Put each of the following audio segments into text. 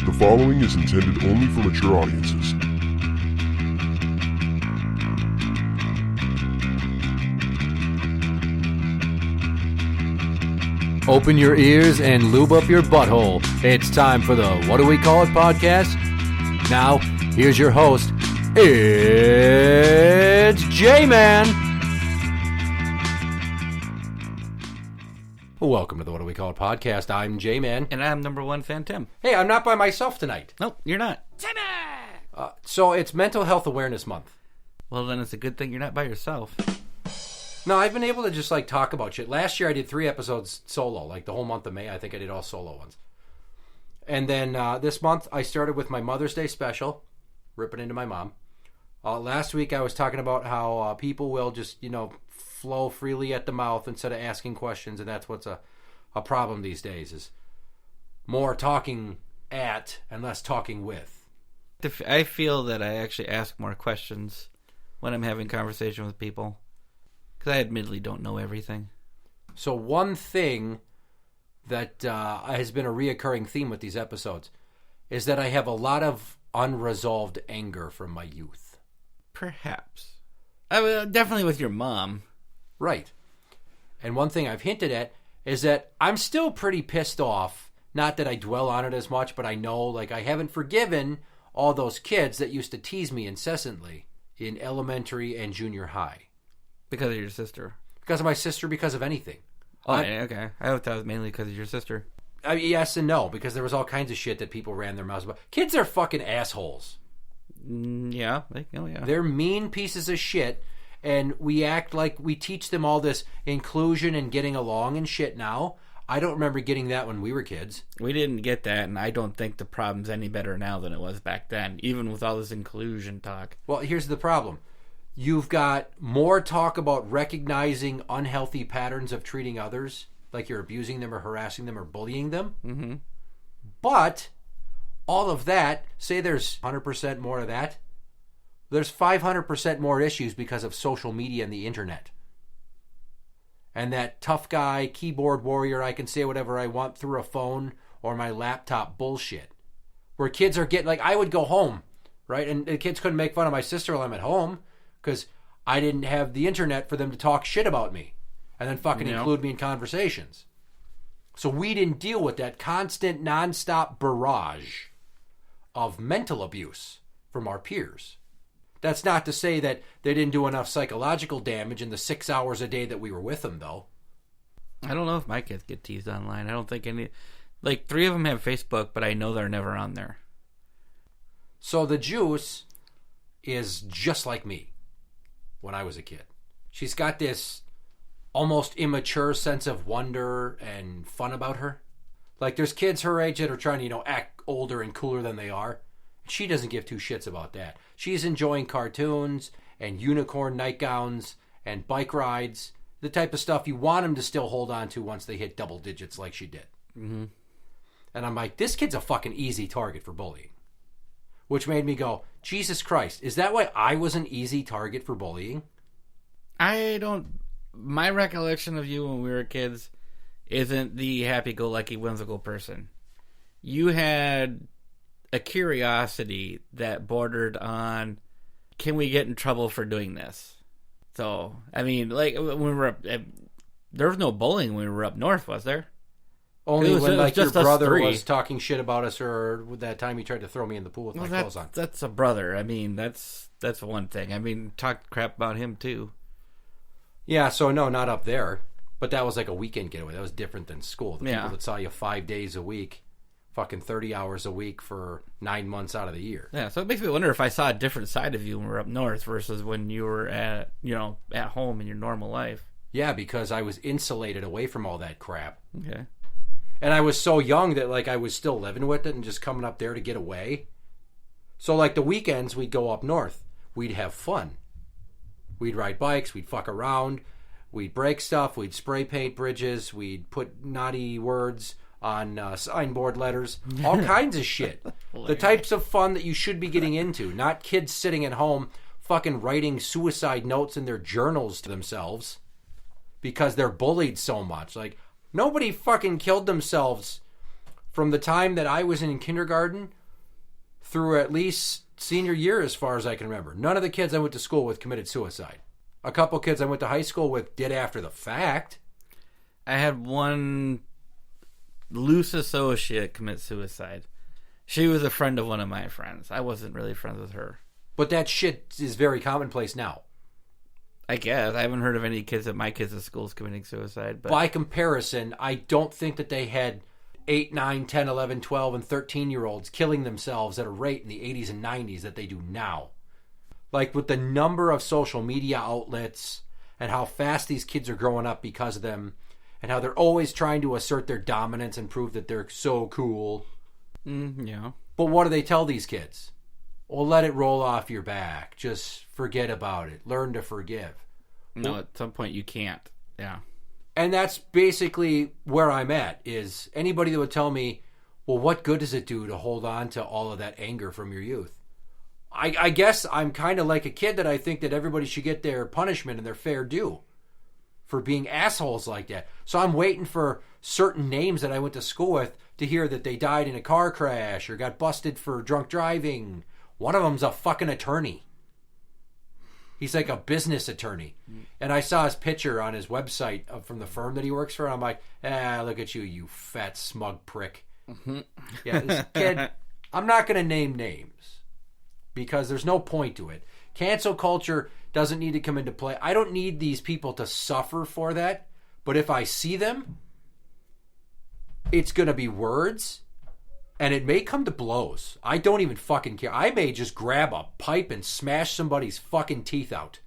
The following is intended only for mature audiences. Open your ears and lube up your butthole. It's time for the What Do We Call It podcast. Now, here's your host. It's Jmann. Welcome to the What Do We Call It podcast. I'm Jmann. And I'm number one fan, Tim. Hey, I'm not by myself tonight. Nope, you're not. So it's Mental Health Awareness Month. Well, then it's a good thing you're not by yourself. No, I've been able to just talk about shit. Last year I did 3 episodes solo, the whole month of May. I think I did all solo ones. And then this month I started with my Mother's Day special, ripping into my mom. Last week I was talking about how people will just, flow freely at the mouth instead of asking questions, and that's what's a problem these days, is more talking at and less talking with. I feel that I actually ask more questions when I'm having conversation with people. Because I admittedly don't know everything. So one thing that has been a reoccurring theme with these episodes is that I have a lot of unresolved anger from my youth. Perhaps. Definitely with your mom. Right. And one thing I've hinted at is that I'm still pretty pissed off. Not that I dwell on it as much, but I know, I haven't forgiven all those kids that used to tease me incessantly in elementary and junior high. Because of your sister. Because of my sister, because of anything. Oh, okay. I thought that was mainly because of your sister. Yes and no, because there was all kinds of shit that people ran their mouths about. Kids are fucking assholes. Yeah. They're mean pieces of shit, and we act like we teach them all this inclusion and getting along and shit now. I don't remember getting that when we were kids. We didn't get that, and I don't think the problem's any better now than it was back then, even with all this inclusion talk. Well, here's the problem. You've got more talk about recognizing unhealthy patterns of treating others, like you're abusing them or harassing them or bullying them. Mm-hmm. But all of that, say there's 100% more of that, there's 500% more issues because of social media and the internet. And that tough guy, keyboard warrior, I can say whatever I want through a phone or my laptop bullshit. Where kids are getting, I would go home, right? And the kids couldn't make fun of my sister while I'm at home, because I didn't have the internet for them to talk shit about me and then fucking include me in conversations. So we didn't deal with that constant, nonstop barrage of mental abuse from our peers. That's not to say that they didn't do enough psychological damage in the 6 hours a day that we were with them, though. I don't know if my kids get teased online. I don't think any... 3 of them have Facebook, but I know they're never on there. So the Juice is just like me. When I was a kid. She's got this almost immature sense of wonder and fun about her. There's kids her age that are trying to, act older and cooler than they are. She doesn't give two shits about that. She's enjoying cartoons and unicorn nightgowns and bike rides, the type of stuff you want them to still hold on to once they hit double digits like she did. Mm-hmm. And I'm like, this kid's a fucking easy target for bullying. Which made me go, Jesus Christ, is that why I was an easy target for bullying? My recollection of you when we were kids isn't the happy-go-lucky, whimsical person. You had a curiosity that bordered on, can we get in trouble for doing this? So, when we were up, there was no bullying when we were up north, was there? Only when your brother was talking shit about us, or that time he tried to throw me in the pool with my clothes on. That's a brother. That's one thing. Talk crap about him too. Yeah, so no, not up there. But that was like a weekend getaway. That was different than school. The people that saw you 5 days a week, fucking 30 hours a week for 9 months out of the year. Yeah, so it makes me wonder if I saw a different side of you when we were up north versus when you were at home in your normal life. Yeah, because I was insulated away from all that crap. Okay. And I was so young that I was still living with it and just coming up there to get away. So the weekends we'd go up north. We'd have fun. We'd ride bikes. We'd fuck around. We'd break stuff. We'd spray paint bridges. We'd put naughty words on signboard letters. All kinds of shit. The types of fun that you should be getting into. Not kids sitting at home fucking writing suicide notes in their journals to themselves because they're bullied so much. Nobody fucking killed themselves from the time that I was in kindergarten through at least senior year, as far as I can remember, none of the kids I went to school with committed suicide. A couple kids I went to high school with did after the fact. I had one loose associate commit suicide. She was a friend of one of my friends. I wasn't really friends with her. But that shit is very commonplace now. I guess. I haven't heard of any kids at my kids' schools committing suicide. But by comparison, I don't think that they had 8, 9, 10, 11, 12, and 13-year-olds killing themselves at a rate in the 80s and 90s that they do now. Like, with the number of social media outlets and how fast these kids are growing up because of them, and how they're always trying to assert their dominance and prove that they're so cool. Yeah. But what do they tell these kids? Well, let it roll off your back. Just forget about it. Learn to forgive. No, at some point you can't. Yeah. And that's basically where I'm at, is anybody that would tell me, well, what good does it do to hold on to all of that anger from your youth? I guess I'm kind of like a kid that I think that everybody should get their punishment and their fair due for being assholes like that. So I'm waiting for certain names that I went to school with to hear that they died in a car crash or got busted for drunk driving. One of them's a fucking attorney. He's like a business attorney. And I saw his picture on his website from the firm that he works for. And I'm like, look at you, you fat, smug prick. Mm-hmm. Yeah, this kid, I'm not going to name names because there's no point to it. Cancel culture doesn't need to come into play. I don't need these people to suffer for that. But if I see them, it's going to be words. And it may come to blows. I don't even fucking care. I may just grab a pipe and smash somebody's fucking teeth out.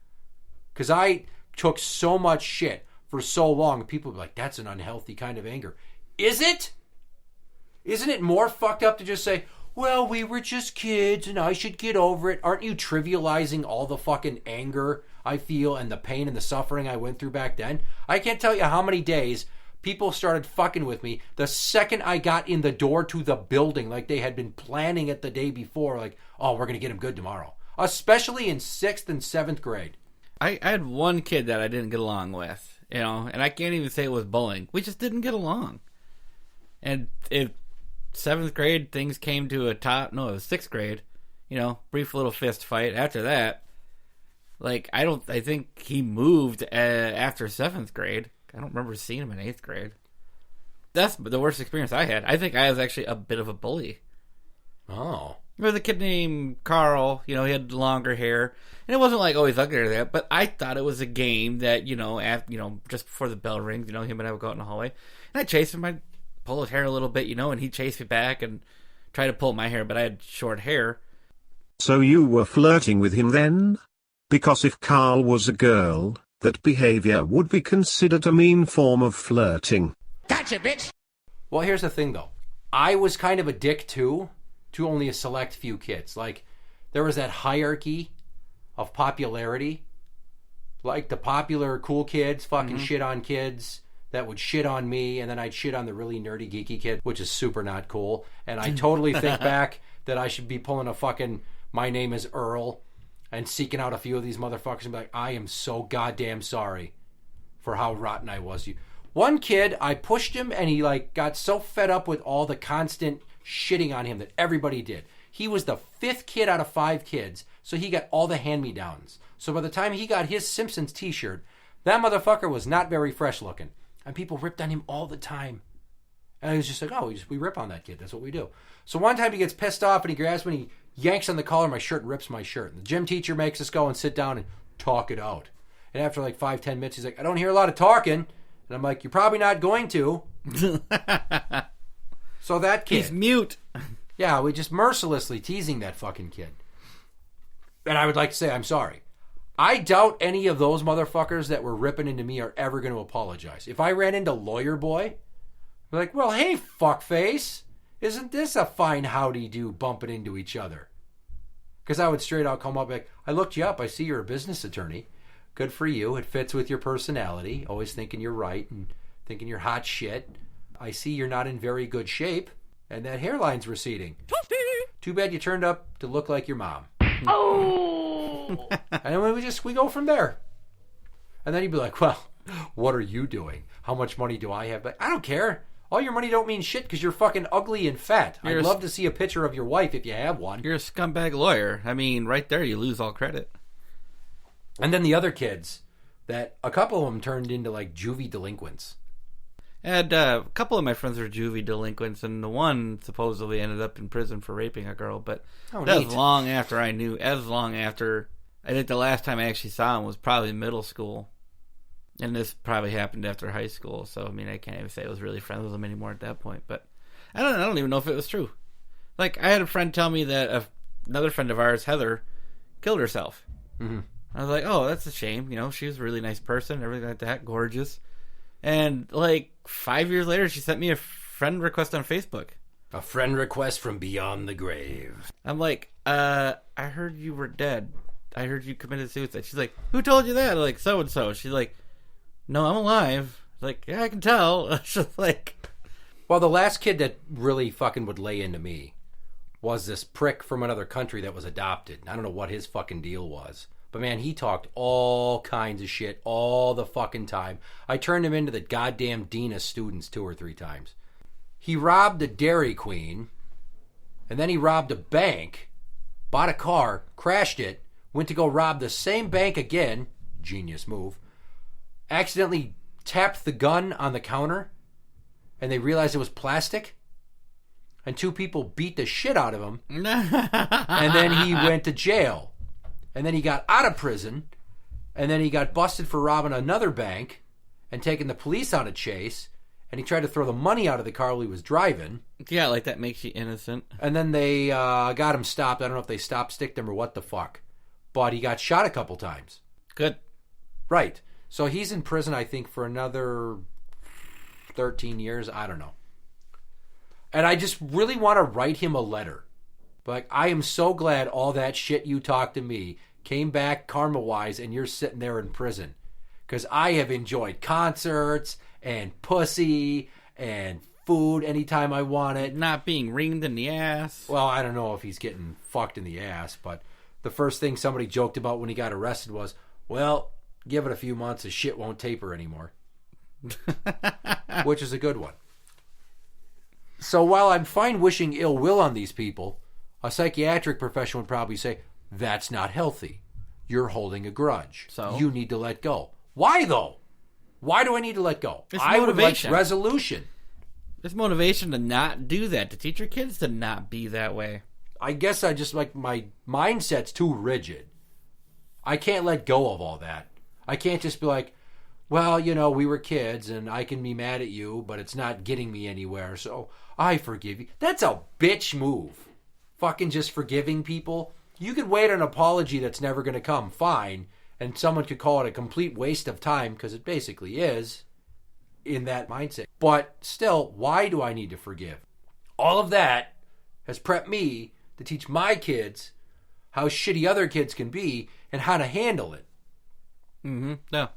Because I took so much shit for so long. People be like, that's an unhealthy kind of anger. Is it? Isn't it more fucked up to just say, well, we were just kids and I should get over it? Aren't you trivializing all the fucking anger I feel and the pain and the suffering I went through back then? I can't tell you how many days people started fucking with me the second I got in the door to the building, like they had been planning it the day before, like, oh, we're going to get him good tomorrow. Especially in 6th and 7th grade. I had one kid that I didn't get along with, and I can't even say it was bullying. We just didn't get along. And in 7th grade, things came to a top. No, it was 6th grade. Brief little fist fight. After that, like, I think he moved after 7th grade. I don't remember seeing him in 8th grade. That's the worst experience I had. I think I was actually a bit of a bully. Oh. There was a kid named Carl. He had longer hair. And it wasn't like, oh, he's ugly or that. But I thought it was a game that, just before the bell rings, him and I would go out in the hallway. And I'd chase him. I'd pull his hair a little bit, and he'd chase me back and try to pull my hair. But I had short hair. So you were flirting with him then? Because if Carl was a girl, that behavior would be considered a mean form of flirting. Gotcha, bitch! Well, here's the thing, though. I was kind of a dick, too, to only a select few kids. Like, there was that hierarchy of popularity. Like, the popular cool kids fucking shit on kids that would shit on me, and then I'd shit on the really nerdy, geeky kid, which is super not cool. And I totally think back that I should be pulling a fucking My Name is Earl and seeking out a few of these motherfuckers and be like, I am so goddamn sorry for how rotten I was. One kid, I pushed him and he got so fed up with all the constant shitting on him that everybody did. He was the 5th kid out of 5 kids, so he got all the hand-me-downs. So by the time he got his Simpsons t-shirt, that motherfucker was not very fresh looking. And people ripped on him all the time. And I was just like, oh, we rip on that kid. That's what we do. So one time he gets pissed off and he grabs me and he yanks on the collar of my shirt and rips my shirt. And the gym teacher makes us go and sit down and talk it out. And after 5-10 minutes, he's like, I don't hear a lot of talking. And I'm like, you're probably not going to. So that kid. He's mute. Yeah, we just mercilessly teasing that fucking kid. And I would like to say I'm sorry. I doubt any of those motherfuckers that were ripping into me are ever going to apologize. If I ran into Lawyer Boy, I'd be like, well, hey, fuckface. Isn't this a fine howdy-do bumping into each other? Because I would straight out come up like, I looked you up. I see you're a business attorney. Good for you. It fits with your personality. Always thinking you're right and thinking you're hot shit. I see you're not in very good shape. And that hairline's receding. Too bad you turned up to look like your mom. Oh! And then we go from there. And then you'd be like, well, what are you doing? How much money do I have? Like, I don't care. All your money don't mean shit because you're fucking ugly and fat. I'd love to see a picture of your wife if you have one. You're a scumbag lawyer. I mean, right there you lose all credit. And then the other kids, that a couple of them turned into like juvie delinquents. And a couple of my friends were juvie delinquents, and the one supposedly ended up in prison for raping a girl. But that was long after I knew. As long after, I think the last time I actually saw him was probably middle school. And this probably happened after high school, so I mean, I can't even say I was really friends with him anymore at that point. But I don't even know if it was true. Like, I had a friend tell me that another friend of ours, Heather, killed herself. Mm-hmm. I was like, oh, that's a shame. You know, she was a really nice person, everything like that, gorgeous. And like 5 years later, she sent me a friend request on Facebook. A friend request from beyond the grave. I'm like, I heard you were dead. I heard you committed suicide. She's like, who told you that? I'm like, so and so. She's like, no, I'm alive. Like, yeah, I can tell. She's like, well, the last kid that really fucking would lay into me was this prick from another country that was adopted. I don't know what his fucking deal was. But man, he talked all kinds of shit all the fucking time. I turned him into the goddamn dean of students 2 or 3 times. He robbed a Dairy Queen, and then he robbed a bank, bought a car, crashed it, went to go rob the same bank again, genius move, accidentally tapped the gun on the counter, and they realized it was plastic, and 2 people beat the shit out of him, and then he went to jail. And then he got out of prison, and then he got busted for robbing another bank and taking the police on a chase, and he tried to throw the money out of the car while he was driving. Yeah, like that makes you innocent. And then they got him stopped. I don't know if they sticked him or what the fuck. But he got shot a couple times. Good. Right. So he's in prison, I think, for another 13 years. I don't know. And I just really want to write him a letter. Like, I am so glad all that shit you talked to me came back karma-wise and you're sitting there in prison. Because I have enjoyed concerts and pussy and food anytime I want it. Not being ringed in the ass. Well, I don't know if he's getting fucked in the ass, but the first thing somebody joked about when he got arrested was, well, give it a few months, his shit won't taper anymore. Which is a good one. So while I'm fine wishing ill will on these people, a psychiatric professional would probably say, that's not healthy. You're holding a grudge. So? You need to let go. Why, though? Why do I need to let go? It's I motivation. would like resolution. There's motivation to not do that, to teach your kids to not be that way. I guess I just like my mindset's too rigid. I can't let go of all that. I can't just be like, well, you know, we were kids and I can be mad at you, but it's not getting me anywhere, so I forgive you. That's a bitch move. Fucking just forgiving people. You could wait an apology that's never going to come, fine, and someone could call it a complete waste of time, because it basically is, in that mindset. But still, why do I need to forgive? All of that has prepped me to teach my kids how shitty other kids can be and how to handle it. Mm-hmm. No.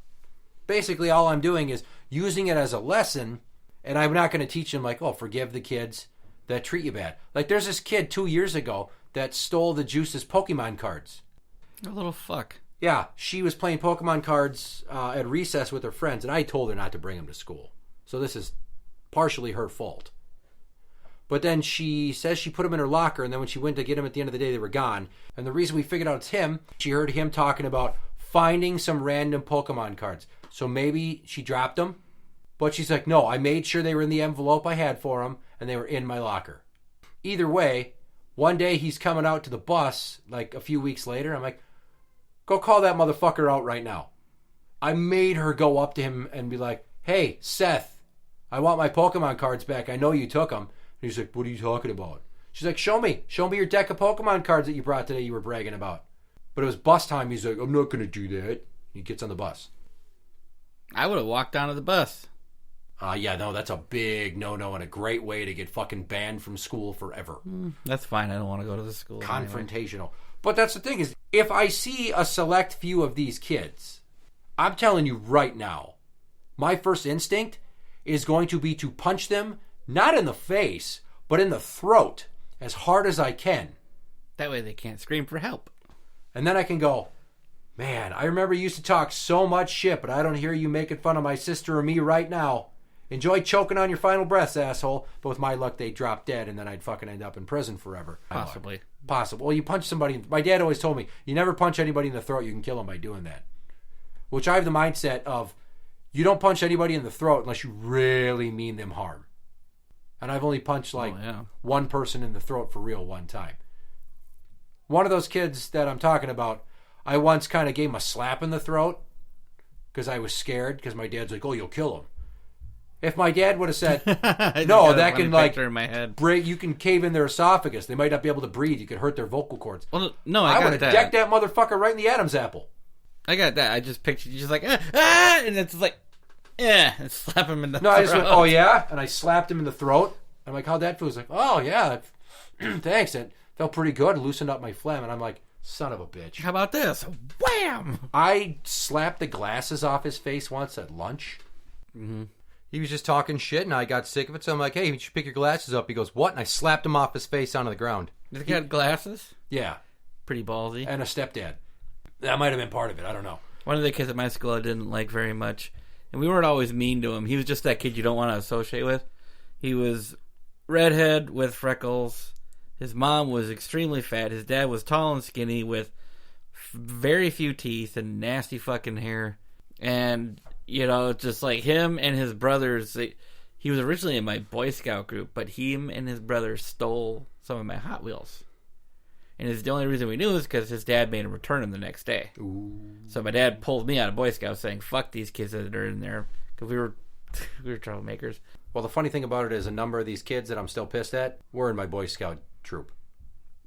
Basically, all I'm doing is using it as a lesson, and I'm not going to teach them, like, oh, forgive the kids that treat you bad. Like, there's this kid 2 years ago that stole the Juice's Pokemon cards. A little fuck. Yeah, she was playing Pokemon cards at recess with her friends, and I told her not to bring them to school. So this is partially her fault. But then she says she put them in her locker, and then when she went to get them at the end of the day, they were gone. And the reason we figured out it's him, she heard him talking about finding some random Pokemon cards. So maybe she dropped them. But she's like, no, I made sure they were in the envelope I had for them, and they were in my locker. Either way, one day he's coming out to the bus, like a few weeks later. I'm like, go call that motherfucker out right now. I made her go up to him and be like, hey, Seth, I want my Pokemon cards back. I know you took them. And he's like, what are you talking about? She's like, show me your deck of Pokemon cards that you brought today you were bragging about. But it was bus time. He's like, I'm not going to do that. He gets on the bus. I would have walked onto the bus. Yeah, no, that's a big no-no and a great way to get fucking banned from school forever. That's fine. I don't want to go to the school. Confrontational. Anyway. But that's the thing is, if I see a select few of these kids, I'm telling you right now, my first instinct is going to be to punch them, not in the face, but in the throat, as hard as I can. That way they can't scream for help. And then I can go, man, I remember you used to talk so much shit, but I don't hear you making fun of my sister or me right now. Enjoy choking on your final breaths, asshole. But with my luck, they'd drop dead, and then I'd fucking end up in prison forever. Possibly. Possible. Well, you punch somebody. My dad always told me, you never punch anybody in the throat. You can kill them by doing that. Which I have the mindset of, you don't punch anybody in the throat unless you really mean them harm. And I've only punched one person in the throat for real one time. One of those kids that I'm talking about, I once kind of gave him a slap in the throat because I was scared, because my dad's like, oh, you'll kill him. If my dad would have said, no, that can like in my head. break, you can cave in their esophagus. They might not be able to breathe. You could hurt their vocal cords. Well, no, I would have decked that motherfucker right in the Adam's apple. I got that. I just pictured you just like, and it's like, and slap him in the throat. No, I just went, oh yeah? And I slapped him in the throat. I'm like, how'd that feel? He's like, oh yeah, thanks. It felt pretty good. Loosened up my phlegm. And I'm like, son of a bitch. How about this? Wham! I slapped the glasses off his face once at lunch. Mm-hmm. He was just talking shit, and I got sick of it. So I'm like, hey, you should pick your glasses up. He goes, what? And I slapped him off his face onto the ground. Did he have glasses? Yeah. Pretty ballsy. And a stepdad. That might have been part of it. I don't know. One of the kids at my school I didn't like very much. And we weren't always mean to him. He was just that kid you don't want to associate with. He was redhead with freckles. His mom was extremely fat. His dad was tall and skinny with very few teeth and nasty fucking hair. And, you know, just like him and his brothers, he was originally in my Boy Scout group, but him and his brothers stole some of my Hot Wheels. And it's the only reason we knew is because his dad made him return them the next day. Ooh. So my dad pulled me out of Boy Scouts saying, fuck these kids that are in there. Because we were troublemakers. Well, the funny thing about it is a number of these kids that I'm still pissed at were in my Boy Scout troop.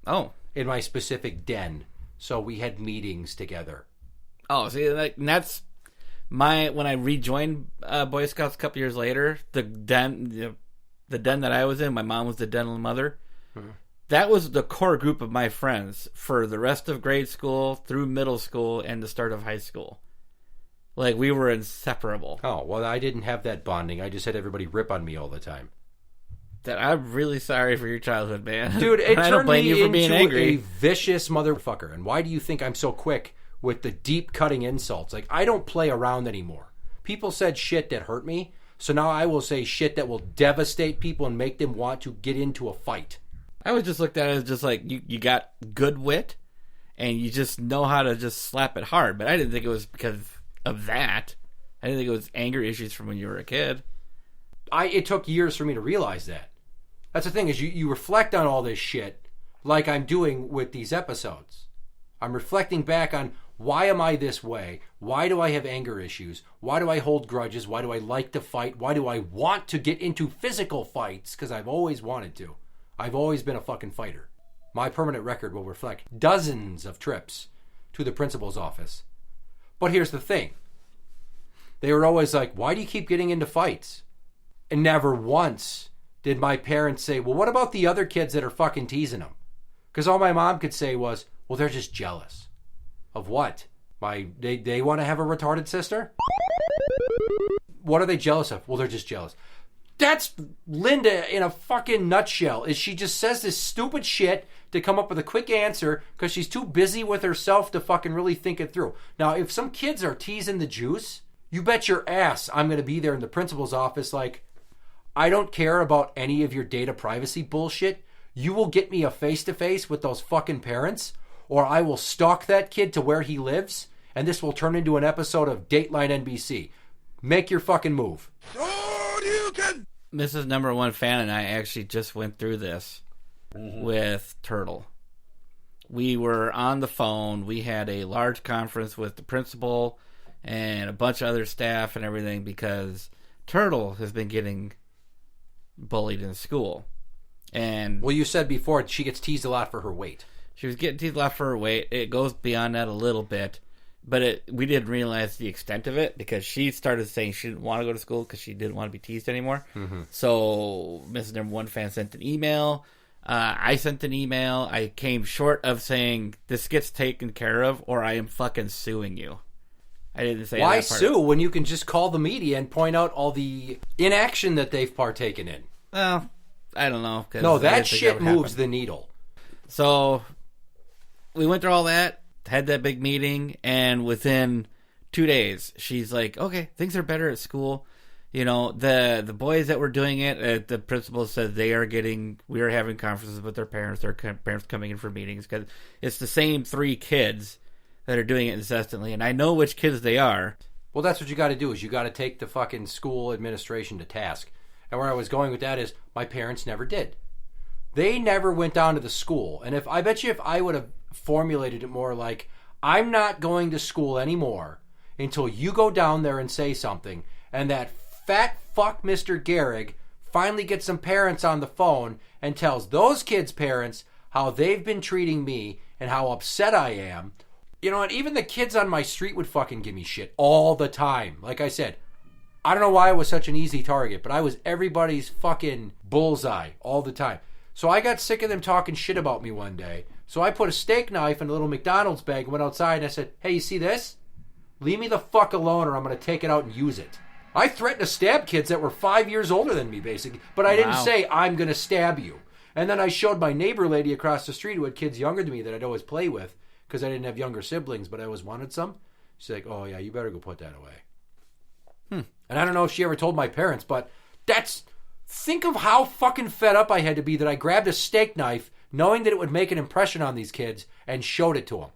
Oh. In my specific den. So we had meetings together. Oh, see, and that's when I rejoined Boy Scouts a couple years later, the den that I was in, my mom was the dental mother. Mm-hmm. That was the core group of my friends for the rest of grade school, through middle school, and the start of high school. Like, we were inseparable. Oh, well, I didn't have that bonding. I just had everybody rip on me all the time. I'm really sorry for your childhood, man. Dude, it I turned don't blame me you for into being angry. A vicious motherfucker. And why do you think I'm so quick with the deep cutting insults? Like, I don't play around anymore. People said shit that hurt me, so now I will say shit that will devastate people and make them want to get into a fight. I always just looked at it as just like, you got good wit, and you just know how to just slap it hard. But I didn't think it was because of that. I didn't think it was anger issues from when you were a kid. It took years for me to realize that. That's the thing, is you reflect on all this shit like I'm doing with these episodes. I'm reflecting back on, why am I this way? Why do I have anger issues? Why do I hold grudges? Why do I like to fight? Why do I want to get into physical fights? Because I've always wanted to. I've always been a fucking fighter. My permanent record will reflect dozens of trips to the principal's office. But here's the thing. They were always like, why do you keep getting into fights? And never once did my parents say, well, what about the other kids that are fucking teasing them? Because all my mom could say was, well, they're just jealous. Of what? They want to have a retarded sister? What are they jealous of? Well, they're just jealous. That's Linda in a fucking nutshell. Is she just says this stupid shit to come up with a quick answer because she's too busy with herself to fucking really think it through. Now, if some kids are teasing the juice, you bet your ass I'm going to be there in the principal's office like, I don't care about any of your data privacy bullshit. You will get me a face-to-face with those fucking parents, or I will stalk that kid to where he lives, and this will turn into an episode of Dateline NBC. Make your fucking move. Mrs. Number One Fan and I actually just went through this with Turtle. We were on the phone. We had a large conference with the principal and a bunch of other staff and everything because Turtle has been getting bullied in school. And well, you said before she gets teased a lot for her weight. She was getting teased a lot for her weight. It goes beyond that a little bit. But we didn't realize the extent of it because she started saying she didn't want to go to school because she didn't want to be teased anymore. Mm-hmm. So Mrs. Number One Fan sent an email. I sent an email. I came short of saying, this gets taken care of or I am fucking suing you. I didn't say why that part. sue when you can just call the media and point out all the inaction that they've partaken in? Well, I don't know. No, that shit moves the needle. So we went through all that. Had that big meeting, and within 2 days, she's like, okay, things are better at school. You know, the boys that were doing it, the principal said we are having conferences with their parents, parents coming in for meetings, because it's the same 3 kids that are doing it incessantly, and I know which kids they are. Well, that's what you got to do, is you got to take the fucking school administration to task. And where I was going with that is my parents never did. They never went down to the school. And I bet you if I would have formulated it more like, I'm not going to school anymore until you go down there and say something, and that fat fuck Mr. Gehrig finally gets some parents on the phone and tells those kids' parents how they've been treating me and how upset I am. You know, and even the kids on my street would fucking give me shit all the time. Like I said, I don't know why I was such an easy target, but I was everybody's fucking bullseye all the time. So I got sick of them talking shit about me one day. So I put a steak knife in a little McDonald's bag and went outside and I said, hey, you see this? Leave me the fuck alone or I'm going to take it out and use it. I threatened to stab kids that were 5 years older than me, basically. But I didn't say, I'm going to stab you. And then I showed my neighbor lady across the street who had kids younger than me that I'd always play with, because I didn't have younger siblings, but I always wanted some. She's like, oh, yeah, you better go put that away. And I don't know if she ever told my parents, but think of how fucking fed up I had to be that I grabbed a steak knife knowing that it would make an impression on these kids and showed it to them.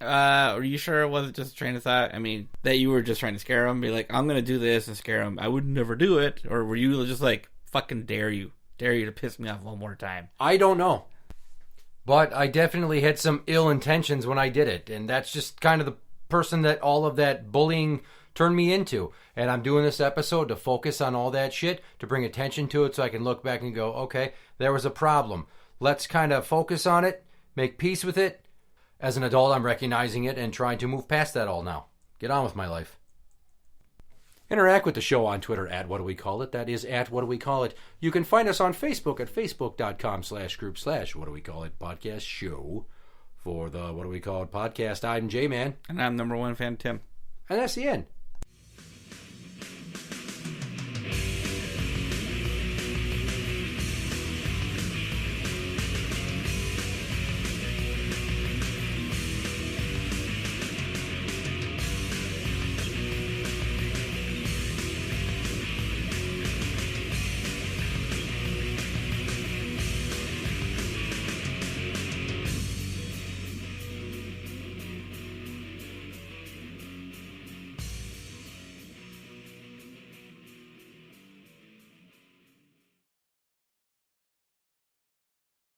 Are you sure it wasn't just a train of thought? I mean, that you were just trying to scare them, be like, I'm going to do this and scare them. I would never do it. Or were you just like, fucking dare you to piss me off one more time? I don't know. But I definitely had some ill intentions when I did it. And that's just kind of the person that all of that bullying turned me into. And I'm doing this episode to focus on all that shit, to bring attention to it so I can look back and go, okay, there was a problem. Let's kind of focus on it, make peace with it. As an adult, I'm recognizing it and trying to move past that all now. Get on with my life. Interact with the show on Twitter at What Do We Call It. That is at What Do We Call It. You can find us on Facebook at facebook.com/group/What Do We Call It podcast show. For the What Do We Call It podcast, I'm Jmann. And I'm number 1 fan, Tim. And that's the end.